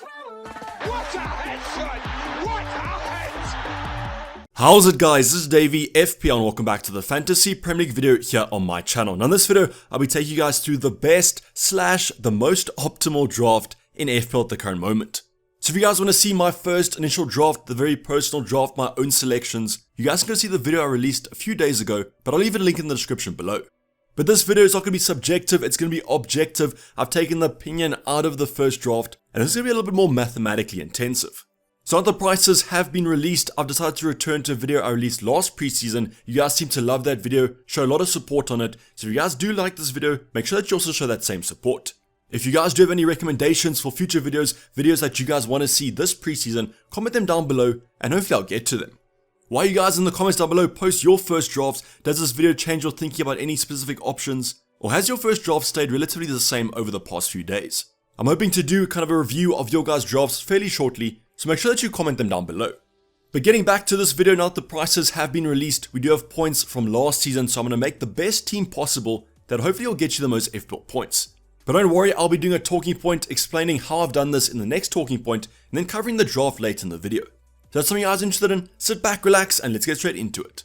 What a headshot! What a head! How's it guys, this is Dayvy, FPL, and welcome back to the Fantasy Premier League video here on my channel. Now in this video, I'll be taking you guys through the best / the most optimal draft in FPL at the current moment. So if you guys want to see my first initial draft, the very personal draft, my own selections, you guys can go see the video I released a few days ago, but I'll leave a link in the description below. But this video is not going to be subjective, it's going to be objective. I've taken the opinion out of the first draft, and it's going to be a little bit more mathematically intensive. So now the prices have been released, I've decided to return to a video I released last preseason. You guys seem to love that video, show a lot of support on it. So if you guys do like this video, make sure that you also show that same support. If you guys do have any recommendations for future videos that you guys want to see this preseason, comment them down below and hopefully I'll get to them. While you guys in the comments down below post your first drafts, does this video change your thinking about any specific options? Or has your first draft stayed relatively the same over the past few days? I'm hoping to do kind of a review of your guys' drafts fairly shortly, so make sure that you comment them down below. But getting back to this video, now that the prices have been released, we do have points from last season, so I'm going to make the best team possible that hopefully will get you the most FPL points. But don't worry, I'll be doing a talking point explaining how I've done this in the next talking point, and then covering the draft later in the video. So that's something you guys are interested in, sit back, relax, and let's get straight into it.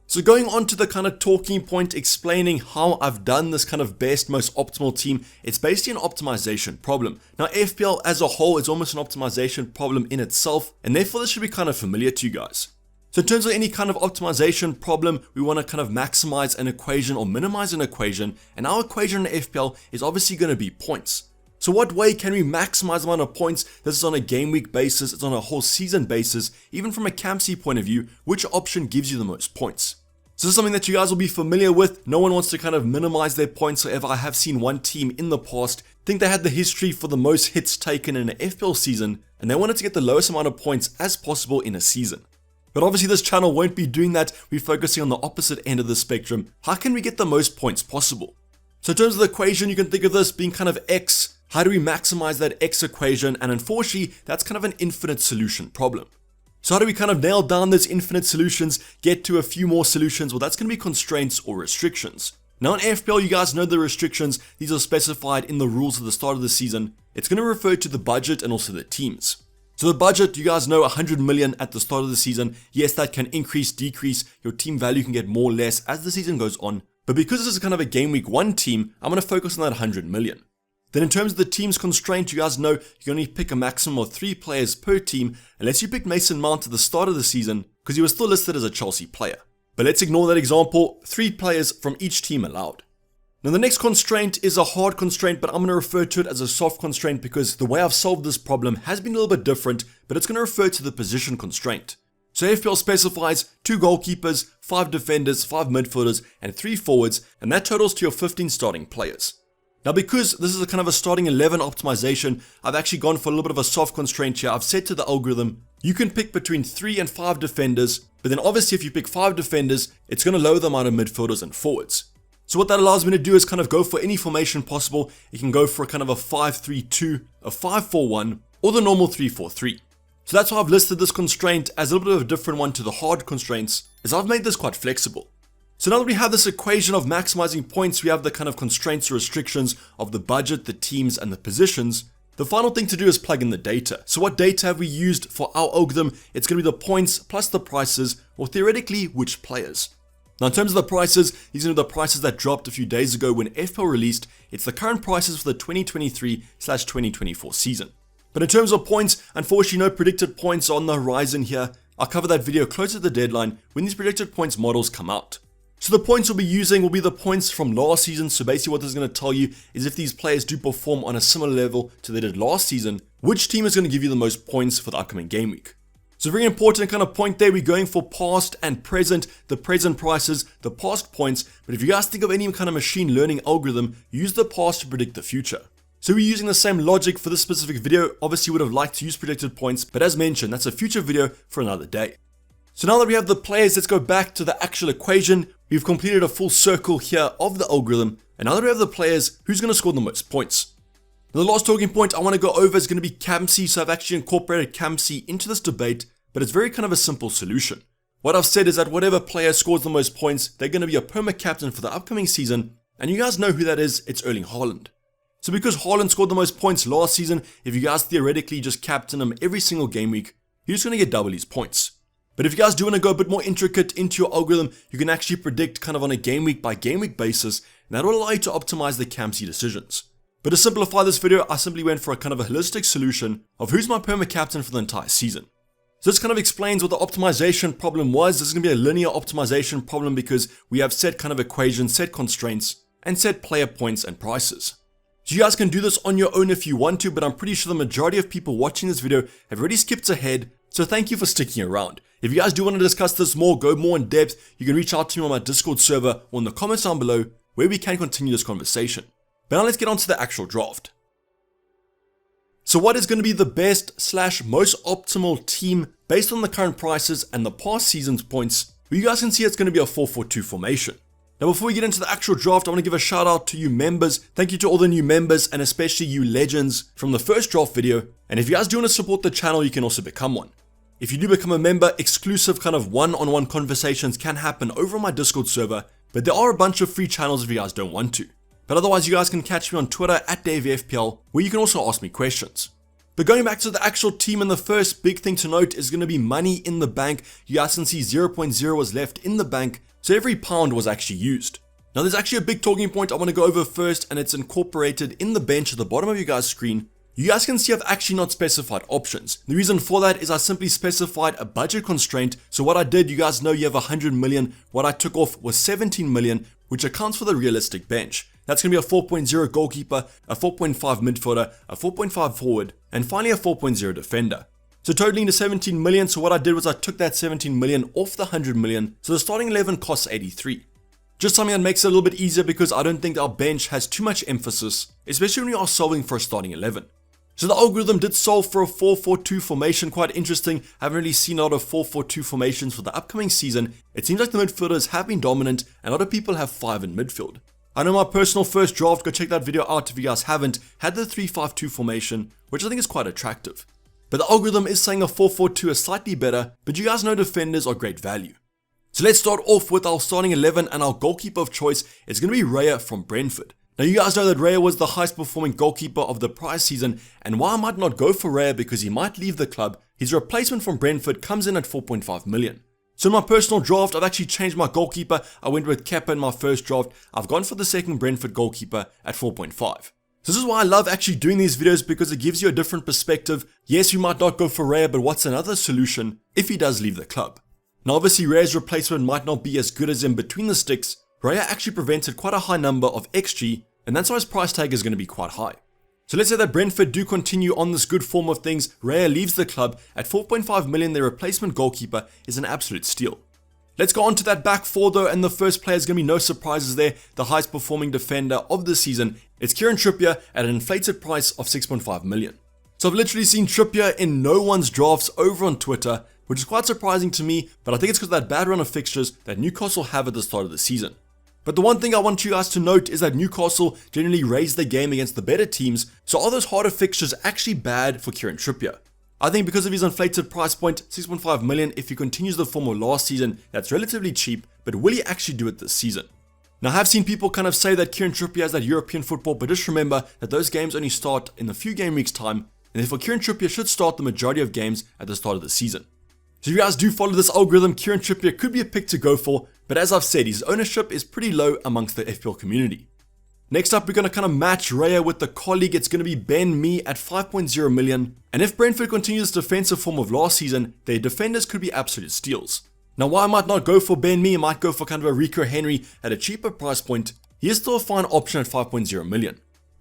So going on to the kind of talking point explaining how I've done this kind of best, most optimal team, it's basically an optimization problem. Now FPL as a whole is almost an optimization problem in itself, and therefore this should be kind of familiar to you guys. So in terms of any kind of optimization problem, we want to kind of maximize an equation or minimize an equation, and our equation in FPL is obviously going to be points. So what way can we maximize the amount of points? This is on a game week basis, it's on a whole season basis, even from a Campsy point of view, which option gives you the most points? So this is something that you guys will be familiar with. No one wants to kind of minimize their points. However, I have seen one team in the past think they had the history for the most hits taken in an FPL season, and they wanted to get the lowest amount of points as possible in a season. But obviously this channel won't be doing that. We're focusing on the opposite end of the spectrum. How can we get the most points possible? So in terms of the equation, you can think of this being kind of X. How do we maximize that X equation? And unfortunately, that's kind of an infinite solution problem. So how do we kind of nail down those infinite solutions, get to a few more solutions? Well, that's going to be constraints or restrictions. Now in FPL, you guys know the restrictions. These are specified in the rules at the start of the season. It's going to refer to the budget and also the teams. So the budget, you guys know 100 million at the start of the season. Yes, that can increase, decrease. Your team value can get more or less as the season goes on. But because this is kind of a game week 1 team, I'm going to focus on that 100 million. Then in terms of the team's constraint, you guys know you can only pick a maximum of 3 players per team unless you picked Mason Mount at the start of the season because he was still listed as a Chelsea player. But let's ignore that example, 3 players from each team allowed. Now the next constraint is a hard constraint, but I'm going to refer to it as a soft constraint because the way I've solved this problem has been a little bit different, but it's going to refer to the position constraint. So FPL specifies 2 goalkeepers, 5 defenders, 5 midfielders, and 3 forwards, and that totals to your 15 starting players. Now because this is a kind of a starting 11 optimization, I've actually gone for a little bit of a soft constraint here. I've said to the algorithm, you can pick between 3 and 5 defenders, but then obviously if you pick 5 defenders, it's going to lower the amount of midfielders and forwards. So what that allows me to do is kind of go for any formation possible. You can go for a kind of a 5-3-2, a 5-4-1, or the normal 3-4-3. So that's why I've listed this constraint as a little bit of a different one to the hard constraints, as I've made this quite flexible. So now that we have this equation of maximizing points, we have the kind of constraints or restrictions of the budget, the teams, and the positions. The final thing to do is plug in the data. So what data have we used for our algorithm? It's going to be the points plus the prices, or theoretically, which players. Now in terms of the prices, these are the prices that dropped a few days ago when FPL released. It's the current prices for the 2023/2024 season. But in terms of points, unfortunately no predicted points on the horizon here. I'll cover that video closer to the deadline when these predicted points models come out. So the points we'll be using will be the points from last season. So basically what this is going to tell you is if these players do perform on a similar level to they did last season, which team is going to give you the most points for the upcoming game week. So very important kind of point there, we're going for past and present, the present prices, the past points. But if you guys think of any kind of machine learning algorithm, use the past to predict the future. So we're using the same logic for this specific video. Obviously would have liked to use predicted points, but as mentioned, that's a future video for another day. So now that we have the players, let's go back to the actual equation. We've completed a full circle here of the algorithm. And now that we have the players, who's going to score the most points? Now the last talking point I want to go over is going to be Campsy. So I've actually incorporated Campsy into this debate, but it's very kind of a simple solution. What I've said is that whatever player scores the most points, they're going to be a perma captain for the upcoming season. And you guys know who that is, it's Erling Haaland. So because Haaland scored the most points last season, if you guys theoretically just captain him every single game week, you're just going to get double his points. But if you guys do want to go a bit more intricate into your algorithm, you can actually predict kind of on a game week by game week basis, and that will allow you to optimize the captaincy decisions. But to simplify this video, I simply went for a kind of a holistic solution of who's my perma captain for the entire season. So this kind of explains what the optimization problem was. This is going to be a linear optimization problem because we have set kind of equations, set constraints, and set player points and prices. So you guys can do this on your own if you want to, but I'm pretty sure the majority of people watching this video have already skipped ahead, so thank you for sticking around. If you guys do want to discuss this more, go more in depth, you can reach out to me on my Discord server or in the comments down below where we can continue this conversation. But now let's get on to the actual draft. So what is going to be the best / most optimal team based on the current prices and the past season's points? Well, you guys can see it's going to be a 4-4-2 formation. Now before we get into the actual draft, I want to give a shout out to you members. Thank you to all the new members and especially you legends from the first draft video. And if you guys do want to support the channel, you can also become one. If you do become a member, exclusive kind of one-on-one conversations can happen over on my Discord server, but there are a bunch of free channels if you guys don't want to. But otherwise, you guys can catch me on Twitter at Dayvy FPL, where you can also ask me questions. But going back to the actual team, and the first big thing to note is going to be money in the bank. You guys can see 0.0 was left in the bank, so every pound was actually used. Now there's actually a big talking point I want to go over first, and it's incorporated in the bench at the bottom of your guys' screen. You guys can see I've actually not specified options. The reason for that is I simply specified a budget constraint. So what I did, you guys know you have 100 million. What I took off was 17 million, which accounts for the realistic bench. That's going to be a 4.0 goalkeeper, a 4.5 midfielder, a 4.5 forward, and finally a 4.0 defender. So totaling to 17 million. So what I did was I took that 17 million off the 100 million. So the starting 11 costs 83. Just something that makes it a little bit easier because I don't think our bench has too much emphasis, especially when you are solving for a starting 11. So the algorithm did solve for a 4-4-2 formation, quite interesting. I haven't really seen a lot of 4-4-2 formations for the upcoming season. It seems like the midfielders have been dominant and a lot of people have 5 in midfield. I know my personal first draft, go check that video out if you guys haven't, had the 3-5-2 formation, which I think is quite attractive. But the algorithm is saying a 4-4-2 is slightly better, but you guys know defenders are great value. So let's start off with our starting 11, and our goalkeeper of choice is going to be Raya from Brentford. Now you guys know that Raya was the highest performing goalkeeper of the prior season, and while I might not go for Raya because he might leave the club, his replacement from Brentford comes in at 4.5 million. So in my personal draft, I've actually changed my goalkeeper. I went with Kepa in my first draft. I've gone for the second Brentford goalkeeper at 4.5. So this is why I love actually doing these videos, because it gives you a different perspective. Yes, you might not go for Raya, but what's another solution if he does leave the club? Now obviously Raya's replacement might not be as good as him between the sticks. Raya actually prevented quite a high number of XG, and that's why his price tag is going to be quite high. So let's say that Brentford do continue on this good form of things. Raya leaves the club at 4.5 million. Their replacement goalkeeper is an absolute steal. Let's go on to that back four though, and the first player is going to be no surprises there. The highest performing defender of the season, it's Kieran Trippier at an inflated price of 6.5 million. So I've literally seen Trippier in no one's drafts over on Twitter, which is quite surprising to me, but I think it's because of that bad run of fixtures that Newcastle have at the start of the season. But the one thing I want you guys to note is that Newcastle generally raise the game against the better teams, so are those harder fixtures actually bad for Kieran Trippier? I think because of his inflated price point, 6.5 million, if he continues the form of last season, that's relatively cheap, but will he actually do it this season? Now I have seen people kind of say that Kieran Trippier has that European football, but just remember that those games only start in a few game weeks time, and therefore Kieran Trippier should start the majority of games at the start of the season. So if you guys do follow this algorithm, Kieran Trippier could be a pick to go for, but as I've said, his ownership is pretty low amongst the FPL community. Next up, we're going to kind of match Raya with the colleague. It's going to be Ben Mee at 5.0 million. And if Brentford continues this defensive form of last season, their defenders could be absolute steals. Now, why I might not go for Ben Mee, I might go for kind of a Rico Henry at a cheaper price point. He is still a fine option at 5.0 million.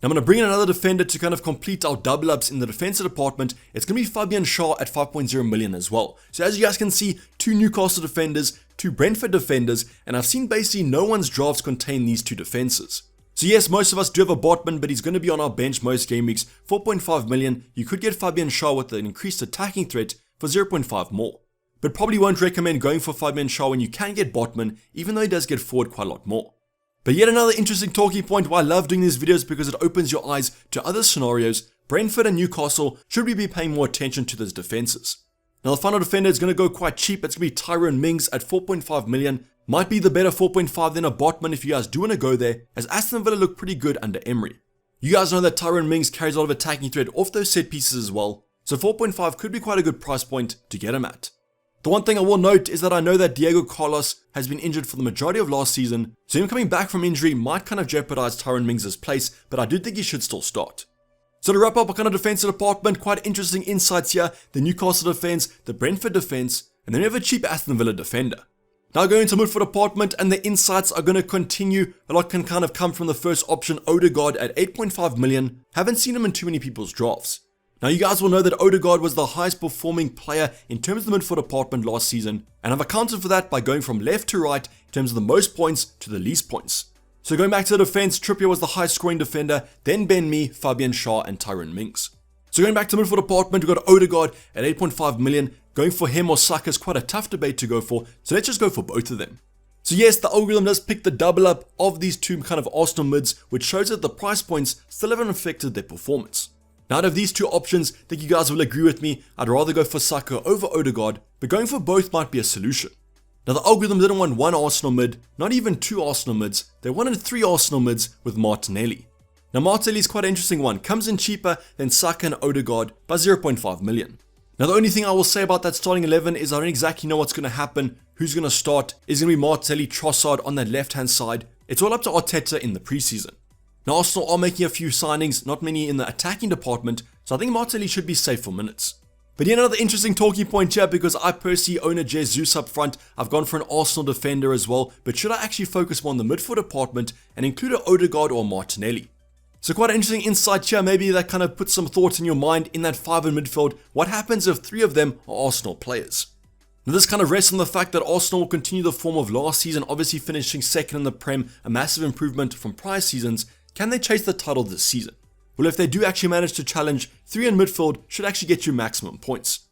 Now, I'm going to bring in another defender to kind of complete our double ups in the defensive department. It's going to be Fabian Schär at 5.0 million as well. So as you guys can see, 2 Newcastle defenders, 2 Brentford defenders, and I've seen basically no one's drafts contain these 2 defenses. So yes, most of us do have a Botman, but he's going to be on our bench most game weeks. 4.5 million, you could get Fabian Schär with an increased attacking threat for 0.5 more. But probably won't recommend going for Fabian Schär when you can get Botman, even though he does get forward quite a lot more. But yet another interesting talking point why I love doing these videos, because it opens your eyes to other scenarios. Brentford and Newcastle, should we be paying more attention to those defenses? Now the final defender is going to go quite cheap. It's going to be Tyrone Mings at 4.5 million. Might be the better 4.5 than a Botman if you guys do want to go there, as Aston Villa look pretty good under Emery. You guys know that Tyrone Mings carries a lot of attacking threat off those set pieces as well, so 4.5 could be quite a good price point to get him at. The one thing I will note is that I know that Diego Carlos has been injured for the majority of last season, so him coming back from injury might kind of jeopardize Tyrone Mings' place, but I do think he should still start. So to wrap up our kind of defensive department, quite interesting insights here: the Newcastle defense, the Brentford defense, and then we have a cheap Aston Villa defender. Now going into midfield department, and the insights are going to continue. A lot can kind of come from the first option, Odegaard at 8.5 million. Haven't seen him in too many people's drafts. Now you guys will know that Odegaard was the highest performing player in terms of the midfield department last season, and I've accounted for that by going from left to right in terms of the most points to the least points. So going back to the defense, Trippier was the highest scoring defender, then Ben Mee, Fabian Schär and Tyrone Mings. So going back to midfield department, we've got Odegaard at 8.5 million. Going for him or Saka is quite a tough debate to go for, so let's just go for both of them. So yes, the algorithm does pick the double up of these two kind of Arsenal mids, which shows that the price points still haven't affected their performance. Now out of these two options, I think you guys will agree with me, I'd rather go for Saka over Odegaard, but going for both might be a solution. Now the algorithm didn't want one Arsenal mid, not even two Arsenal mids, they wanted three Arsenal mids with Martinelli. Now Martinelli is quite an interesting one, comes in cheaper than Saka and Odegaard by 0.5 million. Now the only thing I will say about that starting 11 is I don't exactly know what's going to happen, who's going to start. Is it going to be Martinelli, Trossard on that left hand side? It's all up to Arteta in the preseason. Now Arsenal are making a few signings, not many in the attacking department, so I think Martinelli should be safe for minutes. But yet another interesting talking point here, because I personally own a Jesus up front. I've gone for an Arsenal defender as well, but should I actually focus more on the midfield department and include an Odegaard or Martinelli? So quite an interesting insight here, maybe that kind of puts some thoughts in your mind in that 5 in midfield. What happens if 3 of them are Arsenal players? Now this kind of rests on the fact that Arsenal will continue the form of last season, obviously finishing second in the Prem, a massive improvement from prior seasons. Can they chase the title this season? Well, if they do actually manage to challenge, 3 in midfield should actually get you maximum points.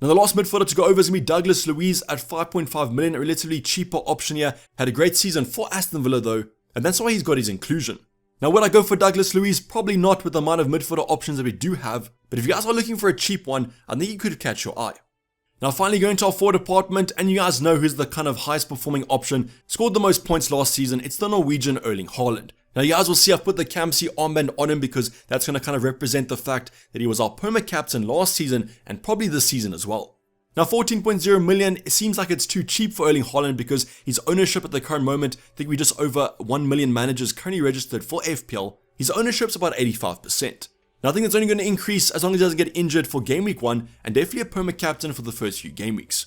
Now the last midfielder to go over is going to be Douglas Luiz at 5.5 million, a relatively cheaper option here. Had a great season for Aston Villa though, and that's why he's got his inclusion. Now would I go for Douglas Luiz? Probably not with the amount of midfielder options that we do have, but if you guys are looking for a cheap one, I think he could catch your eye. Now finally going to our forward department, and you guys know who's the kind of highest performing option, scored the most points last season. It's the Norwegian Erling Haaland. Now you guys will see I've put the Campsy armband on him because that's going to kind of represent the fact that he was our perma captain last season and probably this season as well. Now 14.0 million, it seems like it's too cheap for Erling Haaland because his ownership at the current moment, I think we just over 1 million managers currently registered for FPL. His ownership's about 85%. Now I think it's only going to increase as long as he doesn't get injured for game week 1 and definitely a perma captain for the first few game weeks.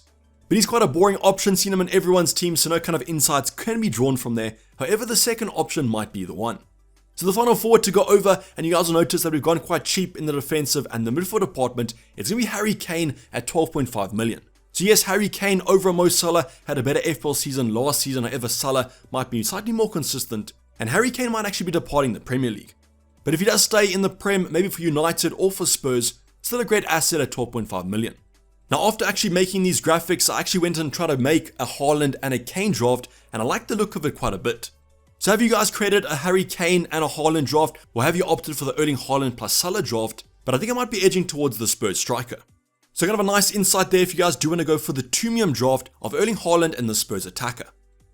But he's quite a boring option, seen him in everyone's team, so no kind of insights can be drawn from there. However, the second option might be the one. So the final forward to go over, and you guys will notice that we've gone quite cheap in the defensive and the midfield department, it's going to be Harry Kane at 12.5 million. So yes, Harry Kane over Mo Salah had a better FPL season last season, however Salah might be slightly more consistent, and Harry Kane might actually be departing the Premier League. But if he does stay in the Prem, maybe for United or for Spurs, still a great asset at 12.5 million. Now after actually making these graphics, I actually went and tried to make a Haaland and a Kane draft, and I like the look of it quite a bit. So have you guys created a Harry Kane and a Haaland draft, or have you opted for the Erling Haaland plus Salah draft? But I think I might be edging towards the Spurs striker. So kind of a nice insight there if you guys do want to go for the Tumium draft of Erling Haaland and the Spurs attacker.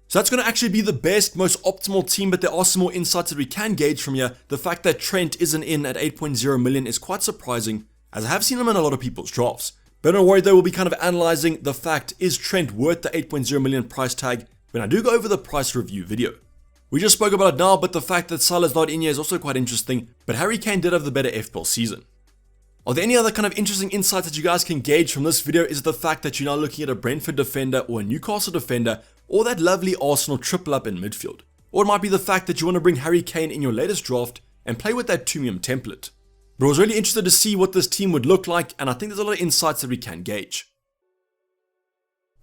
So that's going to actually be the best, most optimal team, but there are some more insights that we can gauge from here. The fact that Trent isn't in at 8.0 million is quite surprising, as I have seen him in a lot of people's drafts. But don't worry though, we'll be kind of analyzing the fact, is Trent worth the 8.0 million price tag when I do go over the price review video. We just spoke about it now, but the fact that Salah's not in here is also quite interesting, but Harry Kane did have the better FPL season. Are there any other kind of interesting insights that you guys can gauge from this video? Is the fact that you're now looking at a Brentford defender or a Newcastle defender, or that lovely Arsenal triple up in midfield? Or it might be the fact that you want to bring Harry Kane in your latest draft and play with that Tumium template. But I was really interested to see what this team would look like, and I think there's a lot of insights that we can gauge.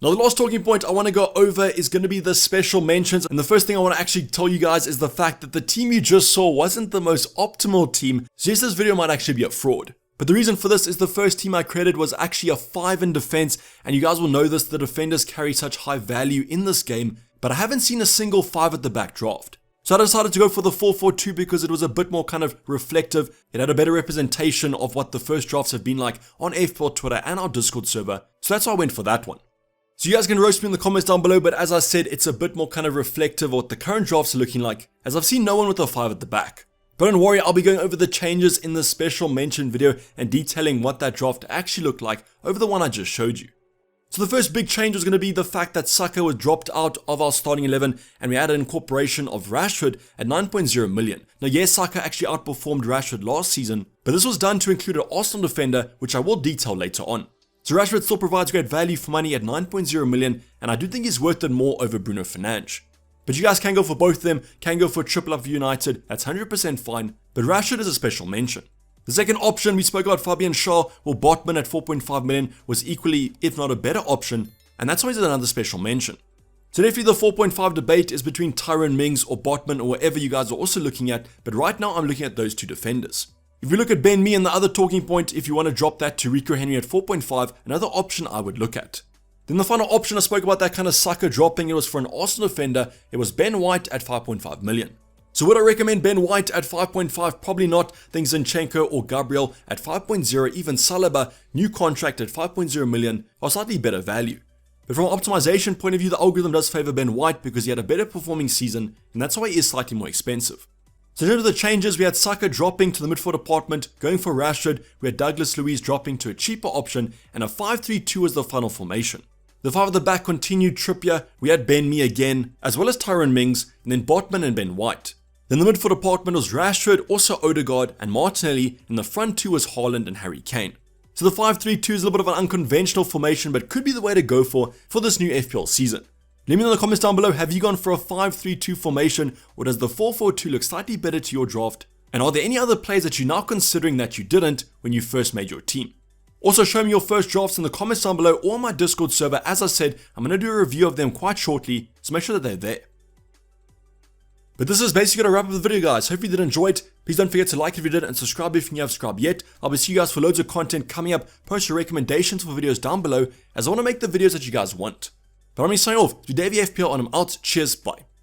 Now the last talking point I want to go over is going to be the special mentions, and the first thing I want to actually tell you guys is the fact that the team you just saw wasn't the most optimal team, so yes, this video might actually be a fraud. But the reason for this is the first team I created was actually a 5 in defense, and you guys will know this, the defenders carry such high value in this game, but I haven't seen a single 5 at the back draft. So I decided to go for the 4-4-2 because it was a bit more kind of reflective. It had a better representation of what the first drafts have been like on FPL Twitter and our Discord server. So that's why I went for that one. So you guys can roast me in the comments down below, but as I said, it's a bit more kind of reflective of what the current drafts are looking like, as I've seen no one with a 5 at the back. But don't worry, I'll be going over the changes in the special mention video and detailing what that draft actually looked like over the one I just showed you. So the first big change was going to be the fact that Saka was dropped out of our starting 11 and we had an incorporation of Rashford at 9.0 million. Now yes, Saka actually outperformed Rashford last season, but this was done to include an Arsenal defender, which I will detail later on. So Rashford still provides great value for money at 9.0 million, and I do think he's worth it more over Bruno Fernandes. But you guys can go for both of them, can go for a triple up for United, that's 100% fine, but Rashford is a special mention. The second option, we spoke about Fabian Schär or Botman at 4.5 million, was equally, if not a better option, and that's why he's another special mention. So definitely the 4.5 debate is between Tyrone Mings or Botman or whatever you guys are also looking at, but right now I'm looking at those two defenders. If we look at Ben Mee and the other talking point, if you want to drop that to Rico Henry at 4.5, another option I would look at. Then the final option, I spoke about that kind of sucker dropping, it was for an Arsenal defender, it was Ben White at 5.5 million. So would I recommend Ben White at 5.5? Probably not. Think Zinchenko or Gabriel at 5.0, even Saliba, new contract at 5.0 million, are slightly better value. But from an optimization point of view, the algorithm does favor Ben White because he had a better performing season, and that's why he is slightly more expensive. So in terms of the changes, we had Saka dropping to the midfield department, going for Rashford, we had Douglas Luiz dropping to a cheaper option, and a 5-3-2 was the final formation. The five at the back continued Trippier, we had Ben Mee again, as well as Tyrone Mings, and then Botman and Ben White. Then the midfield department was Rashford, also Odegaard and Martinelli, and the front two was Haaland and Harry Kane. So the 5-3-2 is a little bit of an unconventional formation, but could be the way to go for this new FPL season. Let me know in the comments down below, have you gone for a 5-3-2 formation, or does the 4-4-2 look slightly better to your draft? And are there any other plays that you're now considering that you didn't when you first made your team? Also show me your first drafts in the comments down below or on my Discord server. As I said, I'm going to do a review of them quite shortly, so make sure that they're there. But this is basically going to wrap up the video, guys. Hope you did enjoy it. Please don't forget to like if you did and subscribe if you haven't subscribed yet. I'll be seeing you guys for loads of content coming up. Post your recommendations for videos down below, as I want to make the videos that you guys want. But I'm signing off to Dayvy FPL and I'm out. Cheers, bye.